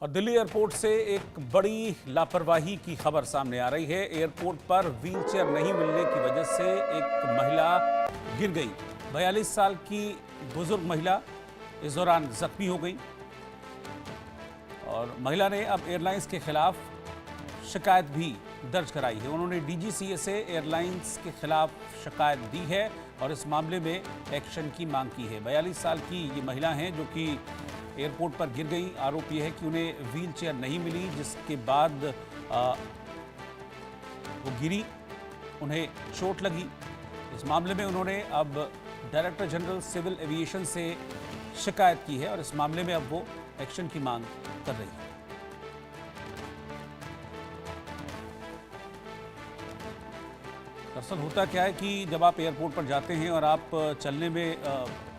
और दिल्ली एयरपोर्ट से एक बड़ी लापरवाही की खबर सामने आ रही है। एयरपोर्ट पर व्हीलचेयर नहीं मिलने की वजह से एक महिला गिर गई। 42 साल की बुजुर्ग महिला इस दौरान जख्मी हो गई और महिला ने अब एयरलाइंस के खिलाफ शिकायत भी दर्ज कराई है। उन्होंने डीजीसीए से एयरलाइंस के खिलाफ शिकायत दी है और इस मामले में एक्शन की मांग की है। 42 साल की ये महिला हैं जो कि एयरपोर्ट पर गिर गई। आरोप यह है कि उन्हें व्हील चेयर नहीं मिली, जिसके बाद वो गिरी, उन्हें चोट लगी। इस मामले में उन्होंने अब डायरेक्टर जनरल सिविल एविएशन से शिकायत की है और इस मामले में अब वो एक्शन की मांग कर रही है। दरअसल होता क्या है कि जब आप एयरपोर्ट पर जाते हैं और आप चलने में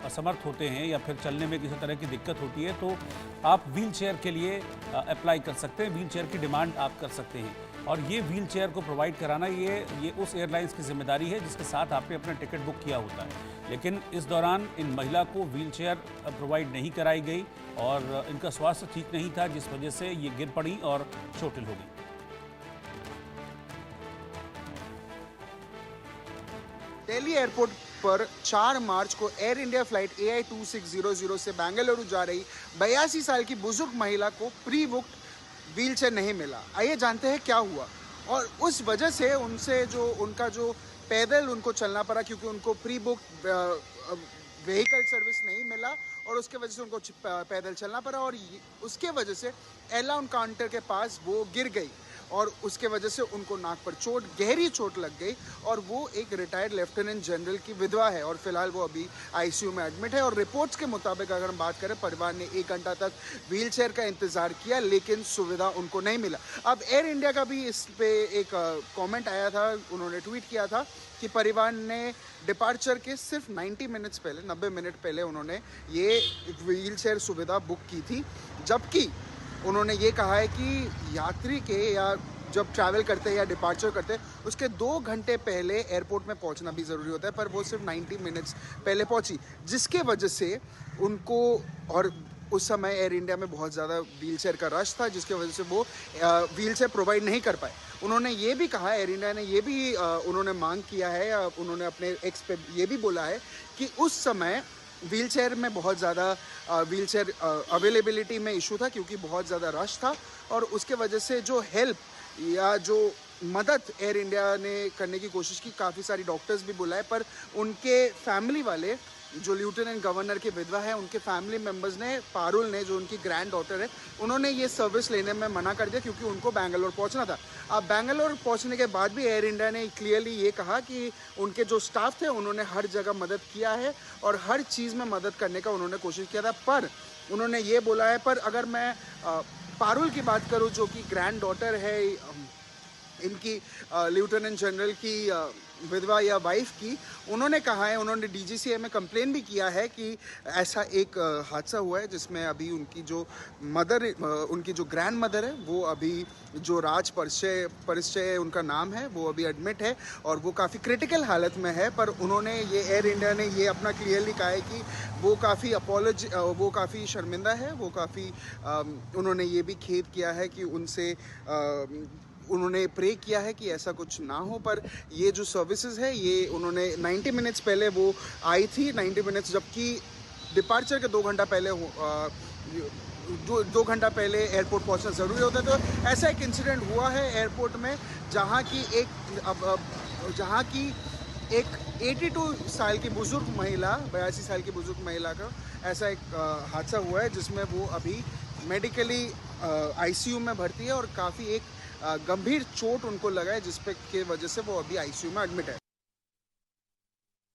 असमर्थ होते हैं या फिर चलने में किसी तरह की दिक्कत होती है तो आप व्हील चेयर के लिए अप्लाई कर सकते हैं, व्हील चेयर की डिमांड आप कर सकते हैं। और ये व्हील चेयर को प्रोवाइड कराना ये उस एयरलाइंस की जिम्मेदारी है जिसके साथ आपने अपना टिकट बुक किया होता है। लेकिन इस दौरान इन महिला को व्हील चेयर प्रोवाइड नहीं कराई गई और इनका स्वास्थ्य ठीक नहीं था, जिस वजह से ये गिर पड़ी और चोटिल हो गई। दिल्ली एयरपोर्ट पर 4 मार्च को एयर इंडिया फ्लाइट AI 2600 से बेंगलुरु जा रही 82 साल की बुजुर्ग महिला को प्री बुक्ड व्हील चेयर नहीं मिला। आइए जानते हैं क्या हुआ और उस वजह से उनका जो पैदल उनको चलना पड़ा, क्योंकि उनको प्री बुक्ड व्हीकल सर्विस नहीं मिला और उसके वजह से उनको पैदल चलना पड़ा और उसके वजह से एयरलाइन काउंटर के पास वो गिर गई और उसके वजह से उनको नाक पर गहरी चोट लग गई और वो एक रिटायर्ड लेफ्टिनेंट जनरल की विधवा है और फिलहाल वो अभी आईसीयू में एडमिट है। और रिपोर्ट्स के मुताबिक अगर हम बात करें, परिवार ने 1 घंटा तक व्हीलचेयर का इंतजार किया लेकिन सुविधा उनको नहीं मिला। अब एयर इंडिया का भी इस पे एक कमेंट आया था, उन्होंने ट्वीट किया था कि परिवार ने डिपार्चर के सिर्फ 90 मिनट पहले उन्होंने ये व्हीलचेयर सुविधा बुक की थी, जबकि उन्होंने ये कहा है कि यात्री के या जब ट्रैवल करते हैं या डिपार्चर करते हैं उसके 2 घंटे पहले एयरपोर्ट में पहुंचना भी ज़रूरी होता है, पर वो सिर्फ 90 मिनट्स पहले पहुंची, जिसके वजह से उनको, और उस समय एयर इंडिया में बहुत ज़्यादा व्हीलचेयर का रश था जिसकी वजह से वो व्हीलचेयर प्रोवाइड नहीं कर पाए। उन्होंने ये भी कहा, एयर इंडिया ने ये भी उन्होंने मांग किया है, उन्होंने अपने एक्स पे ये भी बोला है कि उस समय व्हीलचेयर में बहुत ज़्यादा व्हीलचेयर अवेलेबिलिटी में इशू था क्योंकि बहुत ज़्यादा रश था और उसके वजह से जो हेल्प या जो मदद एयर इंडिया ने करने की कोशिश की, काफ़ी सारी डॉक्टर्स भी बुलाए, पर उनके फैमिली वाले जो लेफ्टिनेंट गवर्नर के विधवा है उनके फैमिली मेम्बर्स ने, पारुल ने जो उनकी ग्रैंड डॉटर है, उन्होंने ये सर्विस लेने में मना कर दिया क्योंकि उनको बेंगलोर पहुंचना था। अब बेंगलोर पहुंचने के बाद भी एयर इंडिया ने क्लियरली ये कहा कि उनके जो स्टाफ थे उन्होंने हर जगह मदद किया है और हर चीज़ में मदद करने का उन्होंने कोशिश किया था, पर उन्होंने ये बोला है, पर अगर मैं पारुल की बात करूँ जो कि ग्रैंड डॉटर है इनकी लेफ्टिनेंट जनरल की विधवा या वाइफ की, उन्होंने कहा है, उन्होंने डीजीसीए में कंप्लेन भी किया है कि ऐसा एक हादसा हुआ है जिसमें अभी उनकी जो मदर, उनकी जो ग्रैंड मदर है वो अभी, जो राज परिचय उनका नाम है, वो अभी एडमिट है और वो काफ़ी क्रिटिकल हालत में है। पर उन्होंने ये, एयर इंडिया ने ये अपना क्लियरली कहा है कि वो काफ़ी शर्मिंदा है, वो काफ़ी उन्होंने ये भी खेद किया है कि उन्होंने प्रे किया है कि ऐसा कुछ ना हो। पर ये जो सर्विसेज है ये उन्होंने 90 मिनट्स पहले वो आई थी, 90 मिनट्स, जबकि डिपार्चर के 2 घंटा पहले 2 घंटा पहले एयरपोर्ट पहुंचना ज़रूरी होता है। तो ऐसा एक इंसिडेंट हुआ है एयरपोर्ट में जहां की एक 82 साल की बुजुर्ग महिला, 82 साल की बुजुर्ग महिला का ऐसा एक हादसा हुआ है जिसमें वो अभी मेडिकली आईसीयू में भर्ती है और काफ़ी एक गंभीर चोट उनको लगा है जिस पे की वजह से वो अभी आईसीयू में एडमिट है।